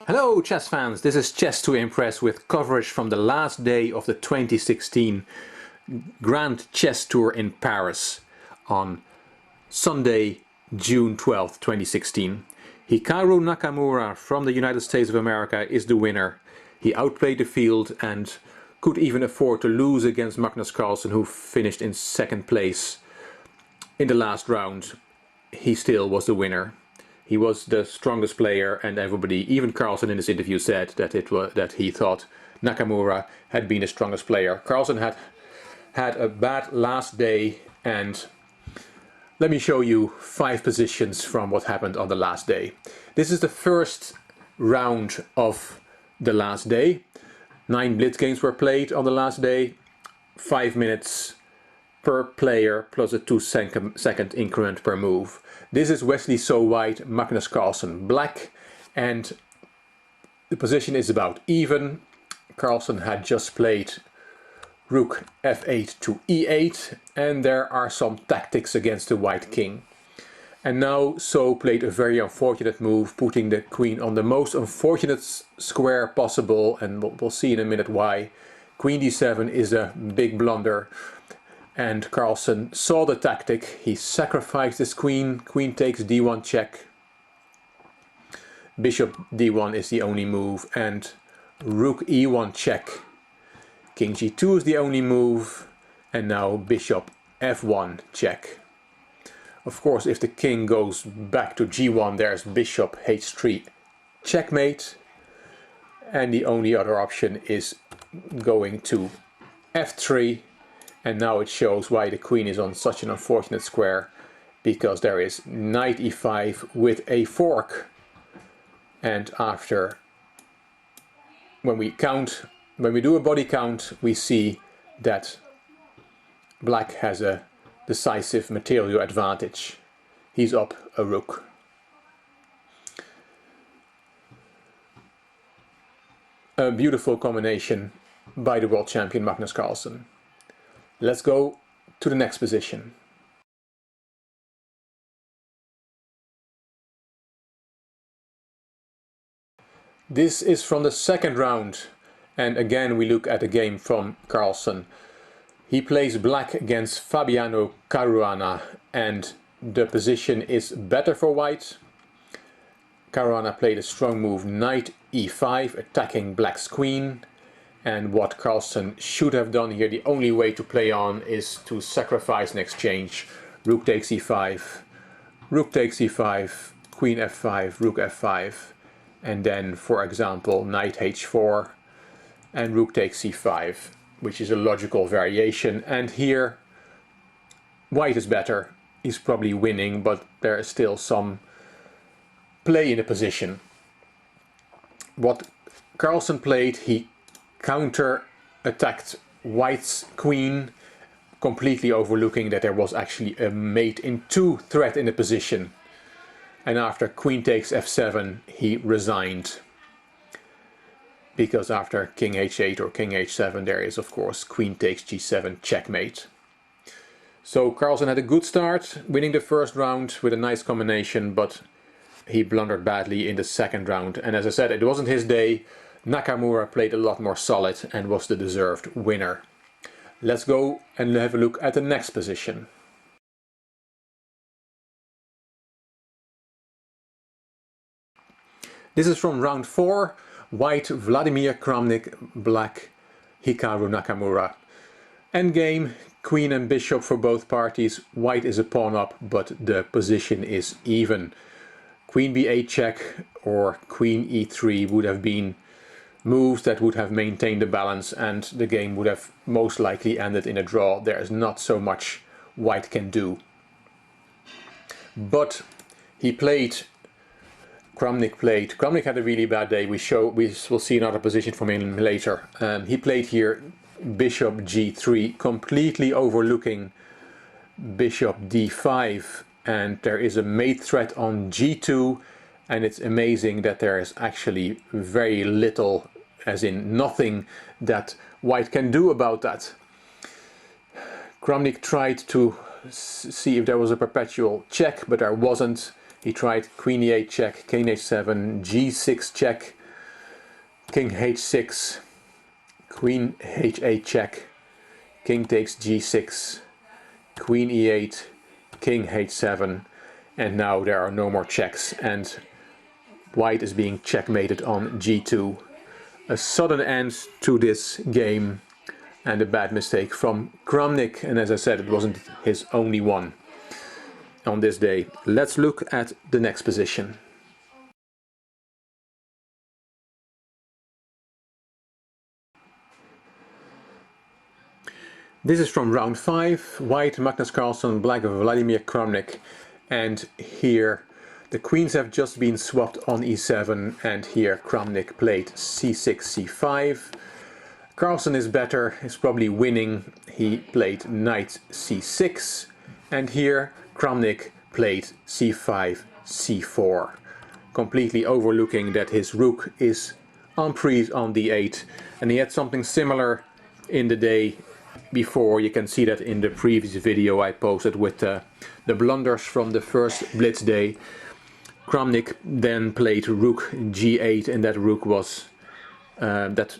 Hello chess fans, this is Chess to Impress with coverage from the last day of the 2016 Grand Chess Tour in Paris on Sunday, June 12th, 2016. Hikaru Nakamura from the United States of America is the winner. He outplayed the field and could even afford to lose against Magnus Carlsen, who finished in second place in the last round. He still was the winner. He was the strongest player, and everybody, even Carlson in this interview, said that he thought Nakamura had been the strongest player. Carlson had a bad last day, and let me show you 5 positions from what happened on the last day. This is the first round of the last day. 9 blitz games were played on the last day, 5 minutes per player plus a 2-second increment per move. This is Wesley So White, Magnus Carlsen black, and the position is about even. Carlsen had just played rook f8 to e8, and there are some tactics against the white king. And now So played a very unfortunate move, putting the queen on the most unfortunate square possible, and we'll see in a minute why. Queen d7 is a big blunder. And Carlsen saw the tactic. He sacrificed his queen. Queen takes d1 check. Bishop d1 is the only move, and rook e1 check. King g2 is the only move, and now bishop f1 check. Of course, if the king goes back to g1, there's bishop h3 checkmate, and the only other option is going to f3. And now it shows why the queen is on such an unfortunate square, because there is knight e5 with a fork. And after, when we do a body count, we see that black has a decisive material advantage. He's up a rook. A beautiful combination by the world champion Magnus Carlsen. Let's go to the next position. This is from the second round, and again we look at a game from Carlsen. He plays black against Fabiano Caruana, and the position is better for white. Caruana played a strong move, knight e5, attacking black's queen. And what Carlsen should have done here, the only way to play on is to sacrifice an exchange. Rook takes e5, rook takes e5, queen f5, rook f5, and then, for example, knight h4 and rook takes c5, which is a logical variation. And here, white is better. He's probably winning, but there is still some play in the position. What Carlsen played, he counter-attacked white's queen, completely overlooking that there was actually a mate in 2 threat in the position. And after queen takes f7, he resigned. Because after king h8 or king h7, there is of course queen takes g7 checkmate. So Carlsen had a good start, winning the first round with a nice combination, but he blundered badly in the second round. And as I said, it wasn't his day. Nakamura played a lot more solid and was the deserved winner. Let's go and have a look at the next position. This is from round 4. White Vladimir Kramnik, black Hikaru Nakamura. Endgame, queen and bishop for both parties. White is a pawn up, but the position is even. Queen b8 check or queen e3 would have been moves that would have maintained the balance, and the game would have most likely ended in a draw. There is not so much white can do. But Kramnik had a really bad day. We will see another position from him later. He played here bishop g3, completely overlooking bishop d5, and there is a mate threat on g2, and it's amazing that there is actually very little, as in nothing, that white can do about that. Kramnik tried to see if there was a perpetual check, but there wasn't. He tried queen e8 check, king h7, g6 check, king h6, queen h8 check, king takes g6, queen e8, king h7, and now there are no more checks and white is being checkmated on g2. A sudden end to this game and a bad mistake from Kramnik, and as I said, it wasn't his only one on this day. Let's look at the next position. This is from round 5, white Magnus Carlsen, black Vladimir Kramnik, and here the queens have just been swapped on e7, and here Kramnik played c6, c5. Carlson is better, is probably winning. He played knight c6, and here Kramnik played c5, c4, completely overlooking that his rook is en prise on d8, and he had something similar in the day before. You can see that in the previous video I posted with the blunders from the first blitz day. Kramnik then played rook g8, and that rook was that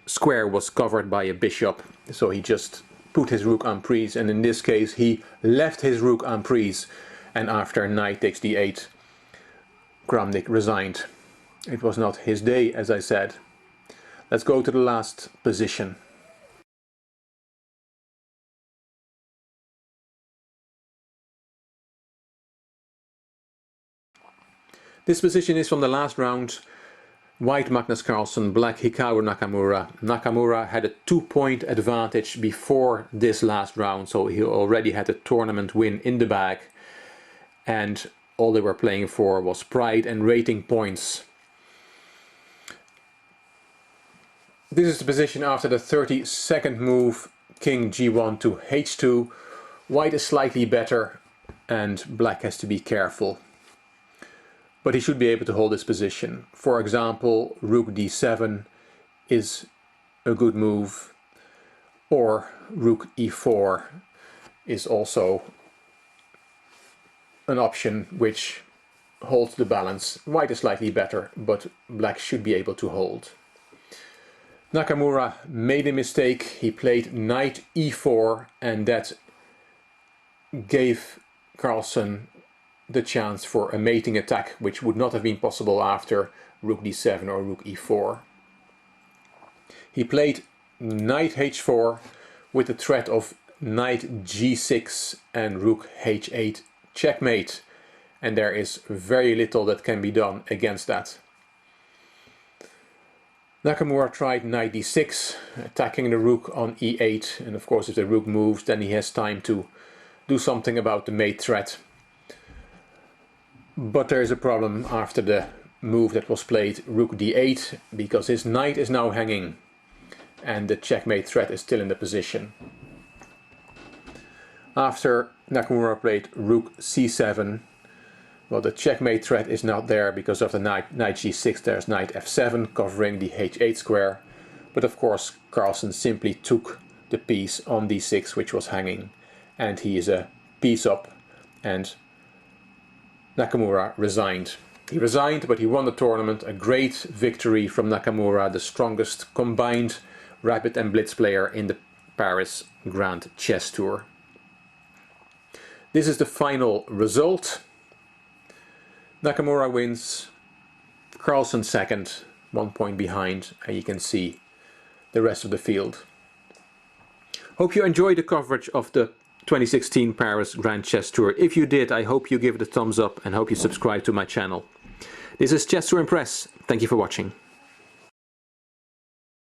square was covered by a bishop, so he just put his rook en prise, and in this case he left his rook en prise, and after knight takes d8 Kramnik resigned. It was not his day, as I said. Let's go to the last position. This position is from the last round. White Magnus Carlsen, black Hikaru Nakamura. Nakamura had a 2-point advantage before this last round, so he already had a tournament win in the bag, and all they were playing for was pride and rating points. This is the position after the 32nd move, king g1 to h2. White is slightly better and black has to be careful, but he should be able to hold this position. For example, rook d7 is a good move, or rook e4 is also an option which holds the balance. White is slightly better, but black should be able to hold. Nakamura made a mistake. He played knight e4, and that gave Carlson the chance for a mating attack, which would not have been possible after rook d7 or rook e4. He played knight h4 with the threat of knight g6 and rook h8 checkmate, and there is very little that can be done against that. Nakamura tried knight d6, attacking the rook on e8, and of course if the rook moves then he has time to do something about the mate threat. But there is a problem after the move that was played, rook d8, because his knight is now hanging and the checkmate threat is still in the position. After Nakamura played rook c7, well, the checkmate threat is not there because of the knight g6. There's knight f7 covering the h8 square, but of course Carlsen simply took the piece on d6 which was hanging, and he is a piece up, and Nakamura resigned. He resigned, but he won the tournament. A great victory from Nakamura, the strongest combined rapid and blitz player in the Paris Grand Chess Tour. This is the final result. Nakamura wins, Carlsen second, 1 point behind, and you can see the rest of the field. Hope you enjoyed the coverage of the 2016 Paris Grand Chess Tour. If you did, I hope you give it a thumbs up and hope you subscribe to my channel. This is Chess to Impress. Thank you for watching.